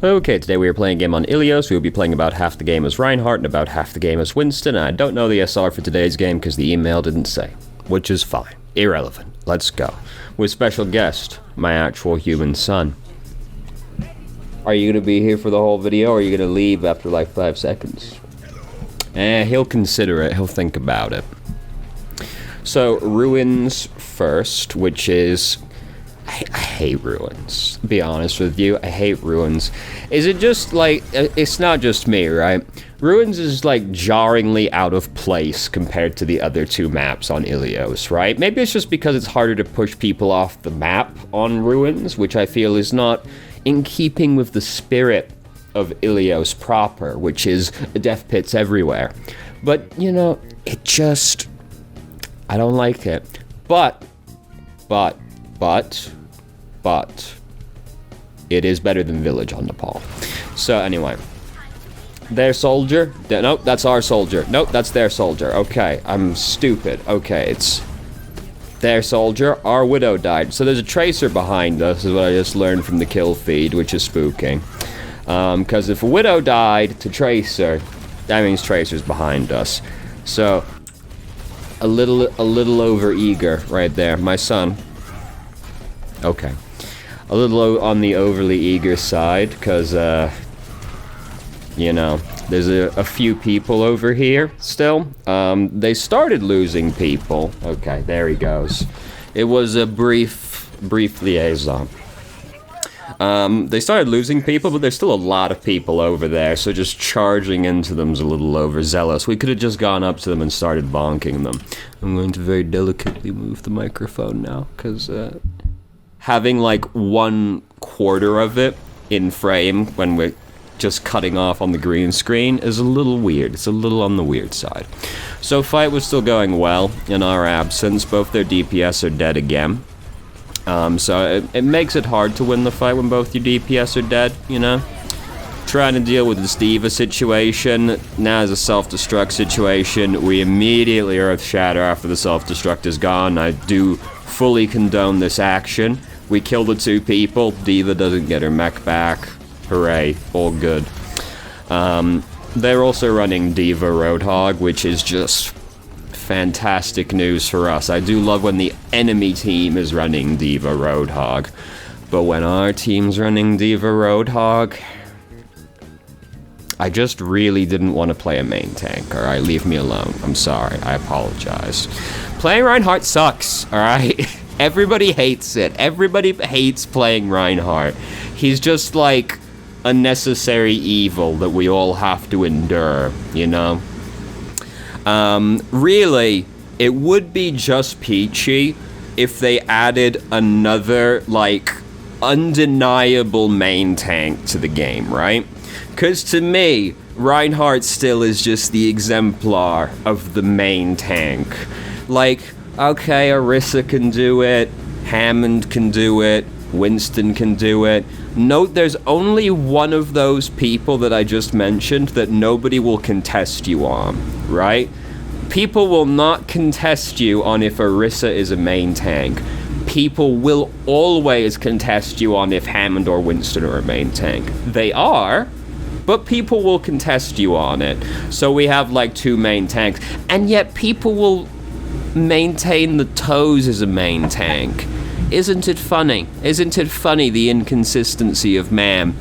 Okay, today we are playing a game on Ilios. We will be playing about half the game as Reinhardt and about half the game as Winston. I don't know the SR for today's game because the email didn't say, which is fine. Irrelevant. Let's go. With special guest, my actual human son. Are you going to be here for the whole video, or are you going to leave after like 5 seconds? He'll consider it. He'll think about it. So, Ruins first, which is... I hate Ruins. To be honest with you, I hate Ruins. Is it just like... It's not just me, right? Ruins is like jarringly out of place compared to the other two maps on Ilios, right? Maybe it's just because it's harder to push people off the map on Ruins, which I feel is not in keeping with the spirit of Ilios proper, which is death pits everywhere. But, you know, it just... I don't like it. But, it is better than Village on Nepal. So, anyway. Their soldier? Nope, that's our soldier. Nope, that's their soldier. Okay, I'm stupid. Okay, it's their soldier. Our widow died. So there's a tracer behind us, is what I just learned from the kill feed, which is spooking. Because if a widow died to tracer, that means tracer's behind us. So, a little over eager right there. My son. Okay. A little on the overly eager side, because, you know, there's a few people over here still. They started losing people. Okay, there he goes. It was a brief liaison. They started losing people, but there's still a lot of people over there, so just charging into them's a little overzealous. We could have just gone up to them and started bonking them. I'm going to very delicately move the microphone now, because, having, like, 1/4 of it in frame when we're just cutting off on the green screen is a little weird. It's a little on the weird side. So fight was still going well in our absence. Both their DPS are dead again. So it makes it hard to win the fight when both your DPS are dead, you know? Trying to deal with this diva situation. Now as a self-destruct situation, we immediately Earth Shatter after the self-destruct is gone. I do fully condone this action. We kill the 2 people. Diva doesn't get her mech back. Hooray. All good. They're also running Diva Roadhog, which is just fantastic news for us. I do love when the enemy team is running Diva Roadhog. But when our team's running Diva Roadhog, I just really didn't want to play a main tank, alright? Leave me alone. I'm sorry. I apologize. Playing Reinhardt sucks, alright? Everybody hates it. Everybody hates playing Reinhardt. He's just like a necessary evil that we all have to endure, you know? Really, it would be just peachy if they added another, like, undeniable main tank to the game, right? Because to me, Reinhardt still is just the exemplar of the main tank. Like, okay, Orisa can do it, Hammond can do it, Winston can do it. Note there's only one of those people that I just mentioned that nobody will contest you on, right? People will not contest you on if Orisa is a main tank. People will always contest you on if Hammond or Winston are a main tank. They are, but people will contest you on it. So we have like 2 main tanks, and yet people will maintain the toes as a main tank. Isn't it funny? Isn't it funny, the inconsistency of man?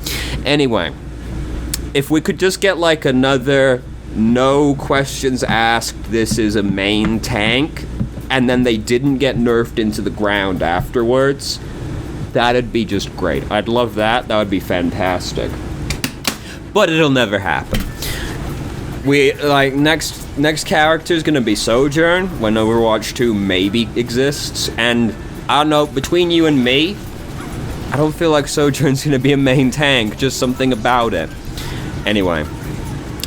Anyway, if we could just get like another no questions asked, this is a main tank, and then they didn't get nerfed into the ground afterwards, that'd be just great. I'd love that. That would be fantastic. But it'll never happen. We, like, next character is gonna be Sojourn, when Overwatch 2 maybe exists, and I don't know, between you and me, I don't feel like Sojourn's gonna be a main tank, just something about it. Anyway,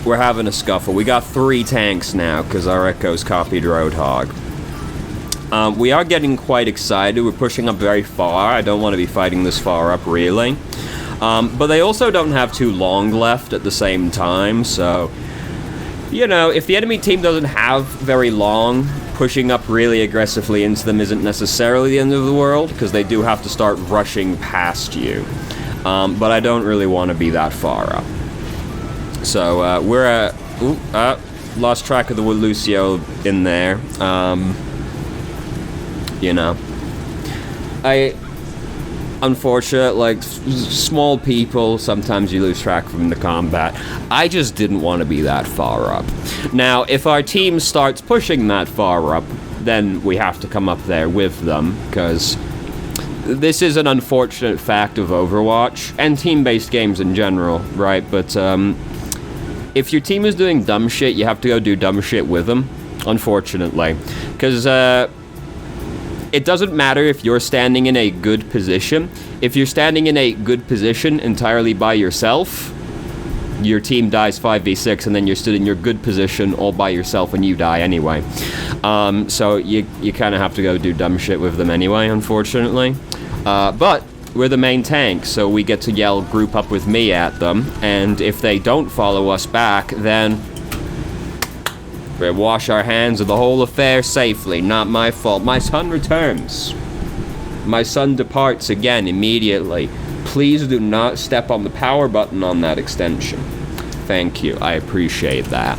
we're having a scuffle. We got 3 tanks now, because our Echo's copied Roadhog. We are getting quite excited. We're pushing up very far. I don't want to be fighting this far up, really. But they also don't have too long left at the same time, so... You know, if the enemy team doesn't have very long, pushing up really aggressively into them isn't necessarily the end of the world, because they do have to start rushing past you. but I don't really want to be that far up. So we're at... lost track of the Lucio in there. You know. Unfortunate, like, small people, sometimes you lose track from the combat. I just didn't want to be that far up. Now, if our team starts pushing that far up, then we have to come up there with them, because this is an unfortunate fact of Overwatch, and team-based games in general, right? But, if your team is doing dumb shit, you have to go do dumb shit with them, unfortunately. Because, it doesn't matter if you're standing in a good position. If you're standing in a good position entirely by yourself, your team dies 5v6, and then you're stood in your good position all by yourself and you die anyway. So you kind of have to go do dumb shit with them anyway, unfortunately. But we're the main tank, so we get to yell group up with me at them, and if they don't follow us back, then we wash our hands of the whole affair safely. Not my fault. My son returns. My son departs again immediately. Please do not step on the power button on that extension. Thank you. I appreciate that.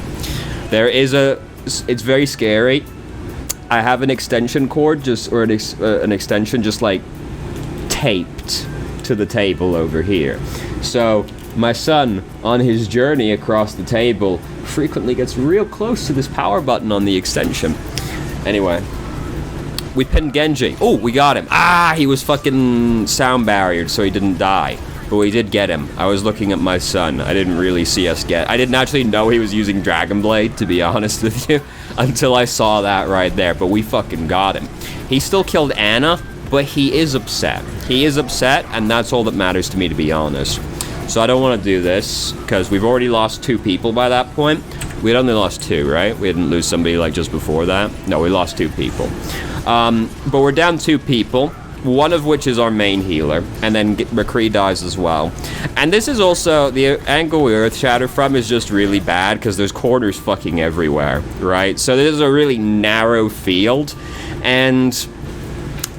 There is it's very scary. I have an extension cord an extension just like taped to the table over here. So my son, on his journey across the table, frequently gets real close to this power button on the extension. Anyway, we pinned Genji. Oh, we got him. He was fucking sound barriered, so he didn't die. But we did get him. I was looking at my son. I didn't really see us I didn't actually know he was using Dragon Blade, to be honest with you, until I saw that right there. But we fucking got him. He still killed Anna, but he is upset. He is upset, and that's all that matters to me, to be honest. So I don't want to do this, because we've already lost 2 people by that point. We'd only lost 2, right? We didn't lose somebody, like, just before that. No, we lost 2 people. But we're down 2 people, one of which is our main healer, and then McCree dies as well. And this is also, the angle we Earth Shatter from is just really bad, because there's corners fucking everywhere, right? So this is a really narrow field, and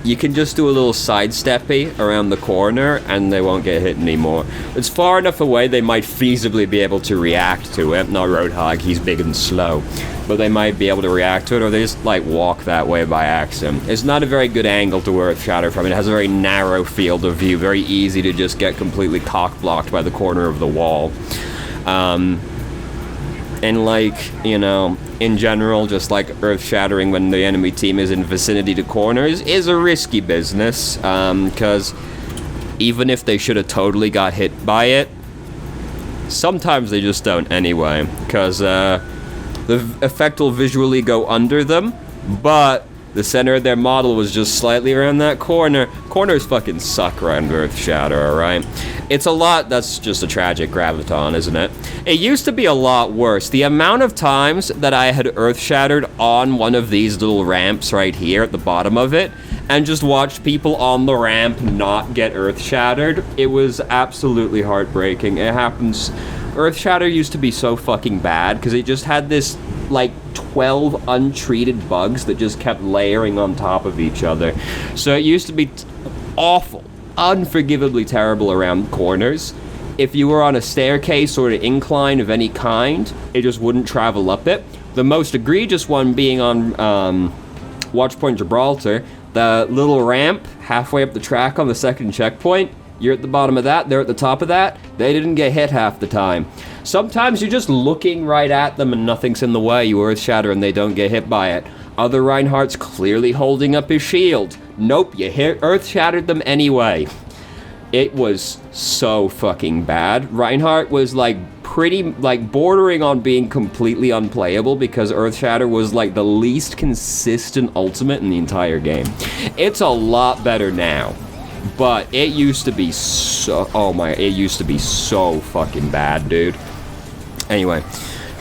you can just do a little sidesteppy around the corner and they won't get hit anymore. It's far enough away they might feasibly be able to react to it. Not Roadhog, he's big and slow. But they might be able to react to it, or they just, like, walk that way by accident. It's not a very good angle to Earth Shatter from. It has a very narrow field of view. Very easy to just get completely cock-blocked by the corner of the wall. And, like, you know, in general, just like earth-shattering when the enemy team is in vicinity to corners is a risky business, because even if they should have totally got hit by it, sometimes they just don't anyway, because the effect will visually go under them, but the center of their model was just slightly around that corner. Corners fucking suck around Earth Shatter, alright? It's a lot, that's just a tragic graviton, isn't it? It used to be a lot worse. The amount of times that I had Earth Shattered on one of these little ramps right here at the bottom of it, and just watched people on the ramp not get Earth Shattered, it was absolutely heartbreaking. It happens. Earth Shatter used to be so fucking bad, because it just had this, like, 12 untreated bugs that just kept layering on top of each other. So it used to be awful, unforgivably terrible around corners. If you were on a staircase or an incline of any kind, it just wouldn't travel up it. The most egregious one being on Watchpoint Gibraltar, the little ramp halfway up the track on the second checkpoint. You're at the bottom of that, they're at the top of that. They didn't get hit half the time. Sometimes you're just looking right at them and nothing's in the way. You Earth Shatter and they don't get hit by it. Other Reinhardt's clearly holding up his shield. Nope, you Earth Shattered them anyway. It was so fucking bad. Reinhardt was like bordering on being completely unplayable because Earth Shatter was like the least consistent ultimate in the entire game. It's a lot better now. But it used to be so, it used to be so fucking bad, dude. Anyway,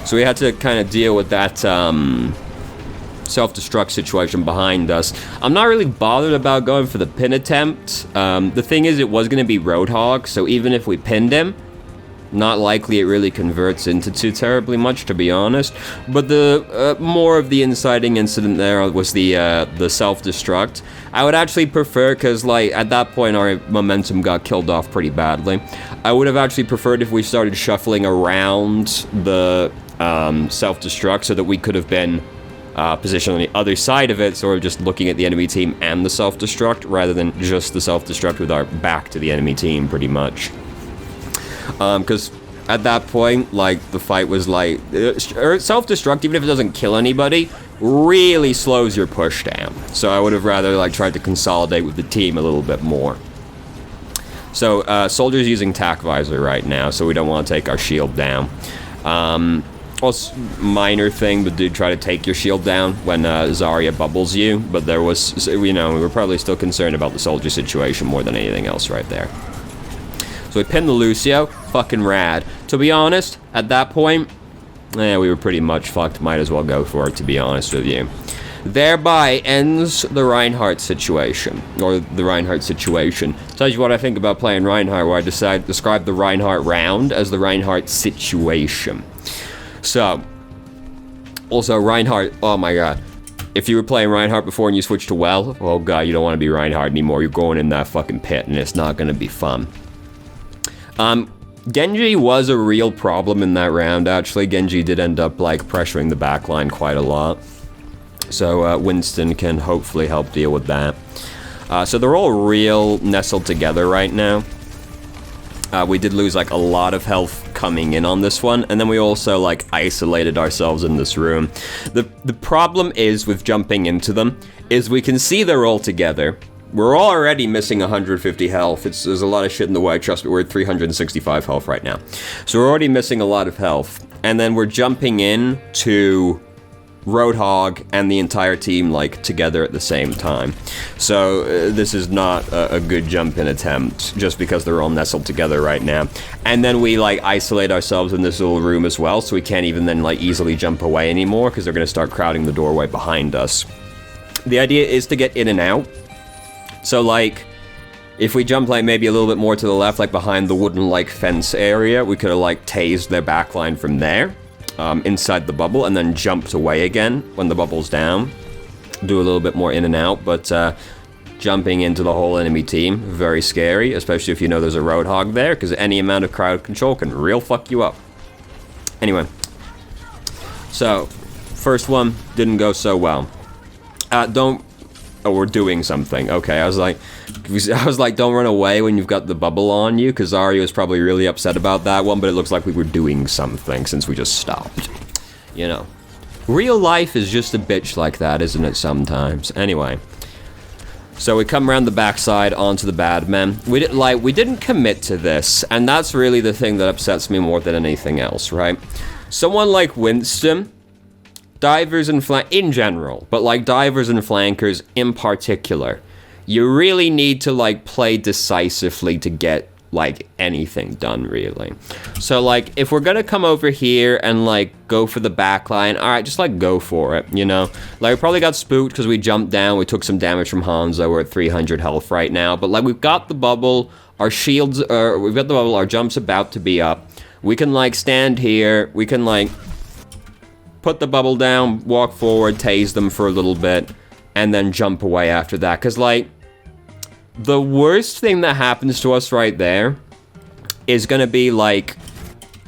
so we had to kind of deal with that self-destruct situation behind us. I'm not really bothered about going for the pin attempt. The thing is, it was going to be Roadhog, so even if we pinned him, Not likely it really converts into too terribly much, to be honest. But the more of the inciting incident there was the self-destruct. I would actually prefer, because like at that point our momentum got killed off pretty badly. I would have actually preferred if we started shuffling around the self-destruct so that we could have been positioned on the other side of it, sort of just looking at the enemy team and the self-destruct, rather than just the self-destruct with our back to the enemy team, pretty much. Because at that point, like, the fight was like... self-destruct, even if it doesn't kill anybody, really slows your push down. So I would have rather, like, tried to consolidate with the team a little bit more. So, Soldier's using tack visor right now, so we don't want to take our shield down. Also, minor thing, but did try to take your shield down when Zarya bubbles you, but there was, you know, we were probably still concerned about the Soldier situation more than anything else right there. So we pinned the Lucio, fucking rad. To be honest, at that point, we were pretty much fucked, might as well go for it, to be honest with you. Thereby ends the Reinhardt situation, or the Reinhardt situation. Tells you what I think about playing Reinhardt, where I describe the Reinhardt round as the Reinhardt situation. So, also Reinhardt, oh my god. If you were playing Reinhardt before and you switched to Well, oh god, you don't want to be Reinhardt anymore. You're going in that fucking pit and it's not going to be fun. Genji was a real problem in that round, actually. Genji did end up, like, pressuring the backline quite a lot. So, Winston can hopefully help deal with that. So they're all real nestled together right now. We did lose, like, a lot of health coming in on this one, and then we also, like, isolated ourselves in this room. The problem is with jumping into them, is we can see they're all together. We're already missing 150 health. There's a lot of shit in the way, trust me, we're at 365 health right now. So we're already missing a lot of health. And then we're jumping in to Roadhog and the entire team, like, together at the same time. So this is not a good jump-in attempt, just because they're all nestled together right now. And then we, like, isolate ourselves in this little room as well, so we can't even then, like, easily jump away anymore, because they're going to start crowding the doorway behind us. The idea is to get in and out. So, like, if we jump, like, maybe a little bit more to the left, like, behind the wooden, like, fence area, we could have, like, tased their backline from there, inside the bubble, and then jumped away again when the bubble's down. Do a little bit more in and out, but, jumping into the whole enemy team, very scary, especially if you know there's a Roadhog there, because any amount of crowd control can real fuck you up. Anyway. So, first one didn't go so well. Oh, we're doing something. Okay, I was like, don't run away when you've got the bubble on you, because Zarya was probably really upset about that one, but it looks like we were doing something since we just stopped. You know. Real life is just a bitch like that, isn't it, sometimes? Anyway. So we come around the backside onto the bad men. We didn't commit to this, and that's really the thing that upsets me more than anything else, right? Someone like Winston... Divers and in general, but like divers and flankers in particular, you really need to like play decisively to get like anything done, really. So like if we're gonna come over here and like go for the backline, alright, just like go for it, you know? Like we probably got spooked because we jumped down, we took some damage from Hanzo, we're at 300 health right now, but like we've got the bubble, our shields, we've got the bubble, our jump's about to be up. We can like stand here, we can like put the bubble down, walk forward, tase them for a little bit, and then jump away after that. Because, like, the worst thing that happens to us right there is going to be, like,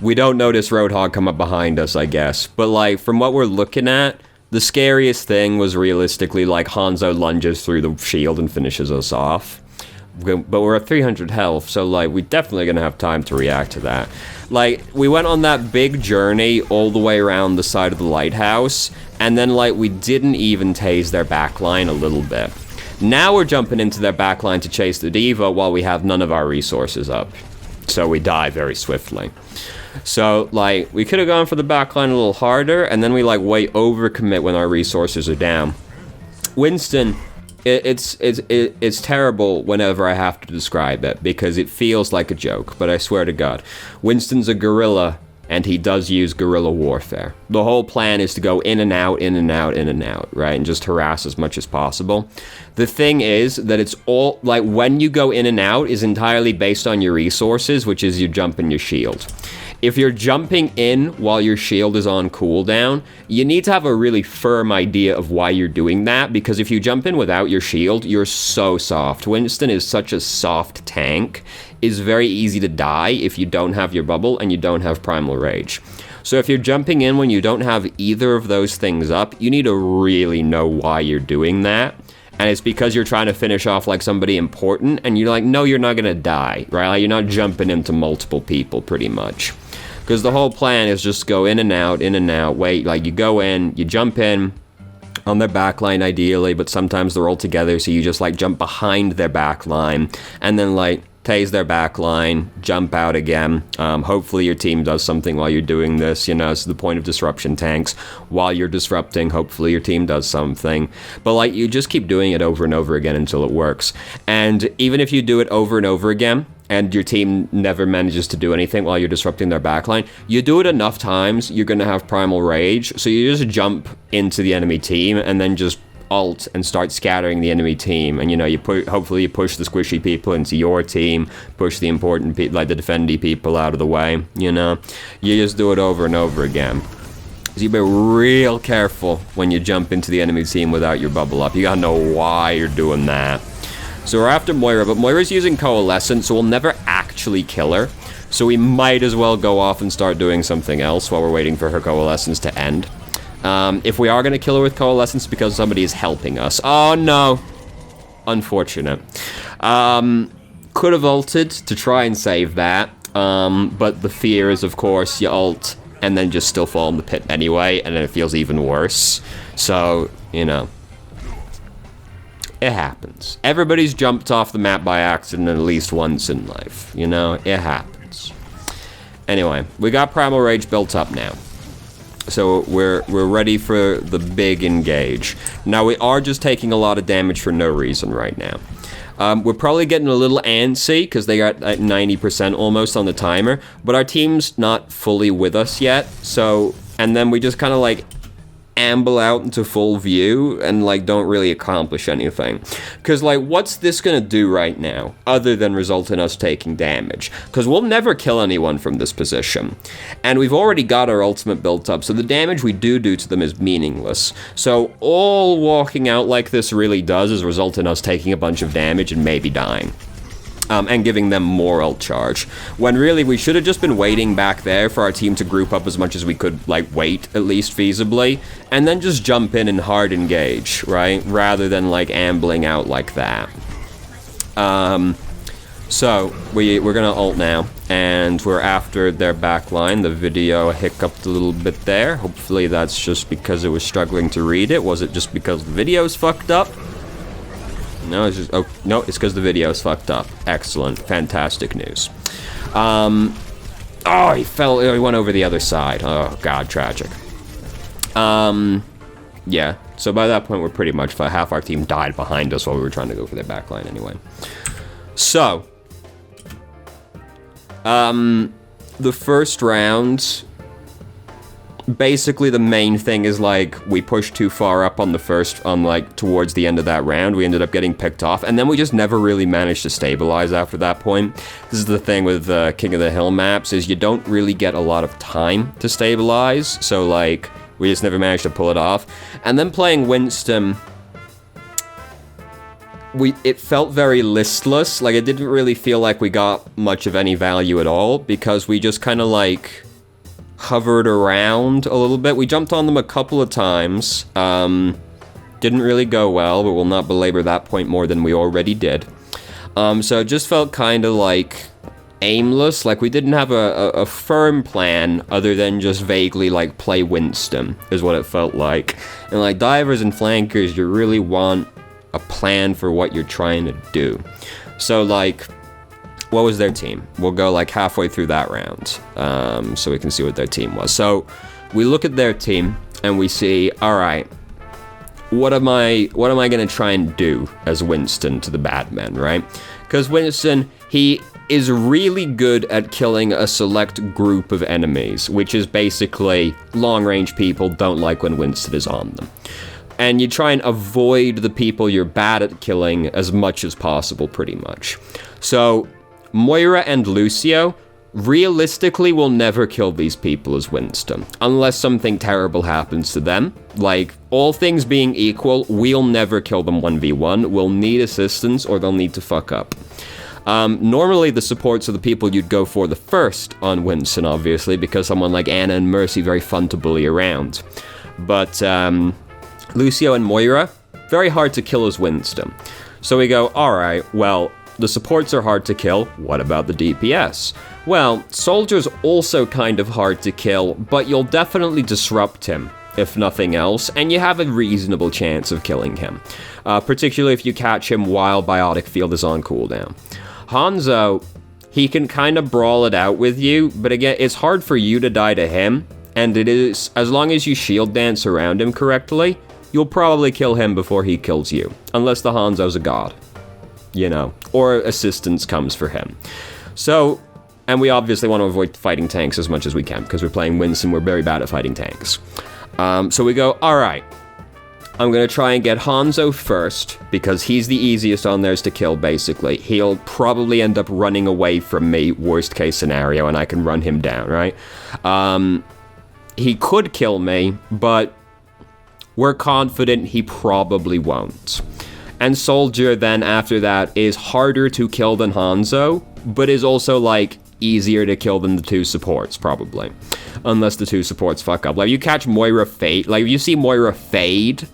we don't notice Roadhog come up behind us, I guess. But, like, from what we're looking at, the scariest thing was realistically, like, Hanzo lunges through the shield and finishes us off. But we're at 300 health, so, like, we're definitely going to have time to react to that. Like, we went on that big journey all the way around the side of the lighthouse, and then, like, we didn't even tase their backline a little bit. Now we're jumping into their backline to chase the Diva while we have none of our resources up. So we die very swiftly. So, like, we could have gone for the backline a little harder, and then we, like, way overcommit when our resources are down. Winston... It's terrible whenever I have to describe it, because it feels like a joke, but I swear to God. Winston's a gorilla, and he does use guerrilla warfare. The whole plan is to go in and out, in and out, in and out, right? And just harass as much as possible. The thing is that it's all, like, when you go in and out is entirely based on your resources, which is your jump and your shield. If you're jumping in while your shield is on cooldown, you need to have a really firm idea of why you're doing that, because if you jump in without your shield, you're so soft. Winston is such a soft tank. It's very easy to die if you don't have your bubble and you don't have Primal Rage. So if you're jumping in when you don't have either of those things up, you need to really know why you're doing that. And it's because you're trying to finish off like somebody important, and you're like, no, you're not gonna die, right? Like, you're not jumping into multiple people, pretty much. Because the whole plan is just go in and out, wait, like you go in, you jump in on their backline ideally, but sometimes they're all together, so you just like jump behind their backline, and then like tase their backline, jump out again. Hopefully your team does something while you're doing this, you know, it's the point of disruption tanks. While you're disrupting, hopefully your team does something. But like, you just keep doing it over and over again until it works. And even if you do it over and over again, and your team never manages to do anything while you're disrupting their backline, you do it enough times, you're gonna have Primal Rage, so you just jump into the enemy team, and then just ult and start scattering the enemy team, and you know, hopefully you push the squishy people into your team, push the important people, like the defendy people, out of the way, you know? You just do it over and over again. So you be real careful when you jump into the enemy team without your bubble up. You gotta know why you're doing that. So we're after Moira, but Moira's using Coalescent, so we'll never actually kill her. So we might as well go off and start doing something else while we're waiting for her Coalescence to end. If we are going to kill her with Coalescence because somebody is helping us. Oh no. Unfortunate. Could have ulted to try and save that, but the fear is, of course, you ult and then just still fall in the pit anyway, and then it feels even worse. So, you know. It happens. Everybody's jumped off the map by accident at least once in life. You know, it happens. Anyway, we got Primal Rage built up now. So we're ready for the big engage. Now we are just taking a lot of damage for no reason right now. We're probably getting a little antsy because they got at 90% almost on the timer, but our team's not fully with us yet. So, and then we just kind of like amble out into full view and like don't really accomplish anything, because like, what's this gonna do right now other than result in us taking damage? Because we'll never kill anyone from this position, and we've already got our ultimate built up, so the damage we do to them is meaningless. So all walking out like this really does is result in us taking a bunch of damage and maybe dying. And giving them more ult charge. When really we should have just been waiting back there for our team to group up as much as we could, like, wait, at least feasibly, and then just jump in and hard engage, right? Rather than, like, ambling out like that. So, we're gonna ult now, and we're after their backline. The video hiccuped a little bit there. Hopefully that's just because it was struggling to read it. Was it just because the video's fucked up? No, it's just, oh, no, it's because the video's fucked up. Excellent. Fantastic news. Oh, he went over the other side. Oh, God, tragic. Yeah, so by that point, we're pretty much, half our team died behind us while we were trying to go for their backline anyway. So, the first round, basically the main thing is like we pushed too far up on the first, like towards the end of that round. We ended up getting picked off, and then we just never really managed to stabilize after that point. This is the thing with King of the Hill maps, is you don't really get a lot of time to stabilize, so like we just never managed to pull it off. And then playing Winston, it felt very listless. Like, it didn't really feel like we got much of any value at all, because we just kind of like hovered around a little bit. We jumped on them a couple of times. Didn't really go well, but we'll not belabor that point more than we already did. So it just felt kind of like aimless. Like, we didn't have a firm plan other than just vaguely like play Winston is what it felt like. And like divers and flankers, you really want a plan for what you're trying to do. So like, what was their team? We'll go like halfway through that round, so we can see what their team was. So we look at their team and we see, all right, what am I gonna try and do as Winston to the bad men, right? Because Winston, he is really good at killing a select group of enemies, which is basically long-range people don't like when Winston is on them. And you try and avoid the people you're bad at killing as much as possible, pretty much. So, Moira and Lucio realistically will never kill these people as Winston, unless something terrible happens to them. Like, all things being equal, we'll never kill them 1v1. We'll need assistance, or they'll need to fuck up. Normally, the supports are the people you'd go for the first on Winston, obviously, because someone like Anna and Mercy, very fun to bully around. But, Lucio and Moira, very hard to kill as Winston. So we go, alright, well, the supports are hard to kill, what about the DPS? Well, Soldier's also kind of hard to kill, but you'll definitely disrupt him, if nothing else, and you have a reasonable chance of killing him. Particularly if you catch him while Biotic Field is on cooldown. Hanzo, he can kind of brawl it out with you, but again, it's hard for you to die to him, and it is, as long as you shield dance around him correctly, you'll probably kill him before he kills you, unless the Hanzo's a god, you know, or assistance comes for him. So, and we obviously want to avoid fighting tanks as much as we can, because we're playing Winston, we're very bad at fighting tanks. So we go, alright, I'm going to try and get Hanzo first, because he's the easiest on theirs to kill, basically. He'll probably end up running away from me, worst case scenario, and I can run him down, right? He could kill me, but we're confident he probably won't. And Soldier, then, after that, is harder to kill than Hanzo, but is also, like, easier to kill than the two supports, probably. Unless the two supports fuck up. Like, you catch Moira fade, like, if you see Moira fade,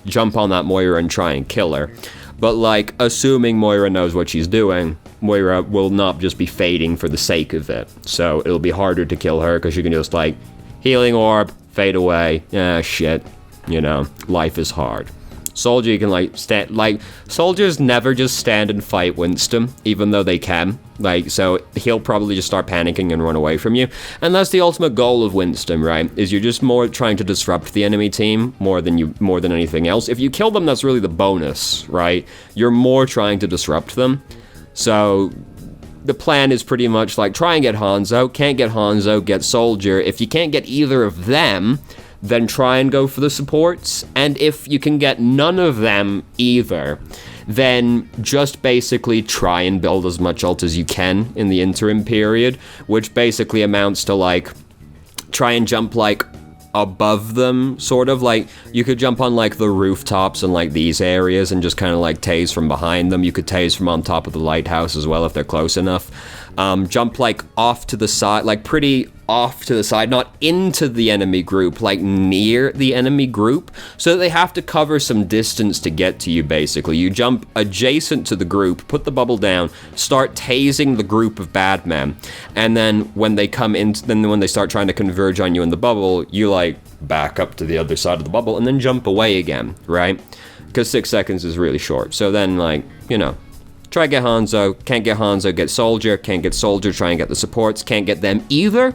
jump on that Moira and try and kill her. But, like, assuming Moira knows what she's doing, Moira will not just be fading for the sake of it. So, it'll be harder to kill her, because you can just, like, healing orb, fade away, shit. You know, life is hard. Soldier, you can, like, stand, like, Soldiers never just stand and fight Winston, even though they can. Like, so he'll probably just start panicking and run away from you. And that's the ultimate goal of Winston, right? Is you're just more trying to disrupt the enemy team more than anything else. If you kill them, that's really the bonus, right? You're more trying to disrupt them. So the plan is pretty much like, try and get Hanzo. Can't get Hanzo, get Soldier. If you can't get either of them, then try and go for the supports. And if you can get none of them either, then just basically try and build as much ult as you can in the interim period, which basically amounts to, like, try and jump, like, above them, sort of. Like, you could jump on, like, the rooftops and, like, these areas and just kind of, like, tase from behind them. You could tase from on top of the lighthouse as well if they're close enough. Jump, like, off to the side, like, pretty off to the side, not into the enemy group, like, near the enemy group, so that they have to cover some distance to get to you, basically. You jump adjacent to the group, put the bubble down, start tasing the group of bad men, and then when they come in, then when they start trying to converge on you in the bubble, you, like, back up to the other side of the bubble, and then jump away again, right? Because 6 seconds is really short, so then, like, you know, try get Hanzo, can't get Hanzo, get Soldier, can't get Soldier, try and get the supports, can't get them either.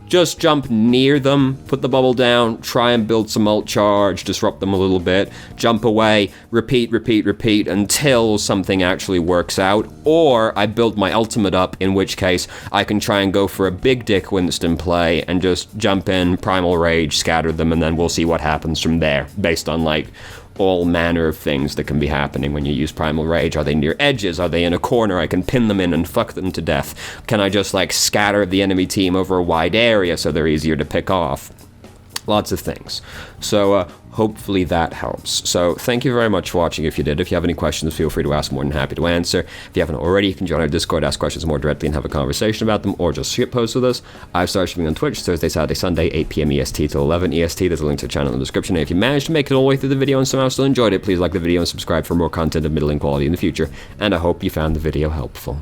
Just jump near them, put the bubble down, try and build some ult charge, disrupt them a little bit, jump away, repeat, repeat, repeat until something actually works out, or I build my ultimate up, in which case I can try and go for a big dick Winston play and just jump in, primal rage, scatter them, and then we'll see what happens from there, based on, like, all manner of things that can be happening when you use Primal Rage. Are they near edges? Are they in a corner? I can pin them in and fuck them to death. Can I just, like, scatter the enemy team over a wide area so they're easier to pick off? Lots of things. So, hopefully that helps. So, thank you very much for watching if you did. If you have any questions, feel free to ask. More than happy to answer. If you haven't already, you can join our Discord, ask questions more directly, and have a conversation about them, or just shitpost with us. I've started streaming on Twitch Thursday, Saturday, Sunday, 8 p.m. EST till 11 EST. There's a link to the channel in the description. And if you managed to make it all the way through the video and somehow still enjoyed it, please like the video and subscribe for more content of middling quality in the future. And I hope you found the video helpful.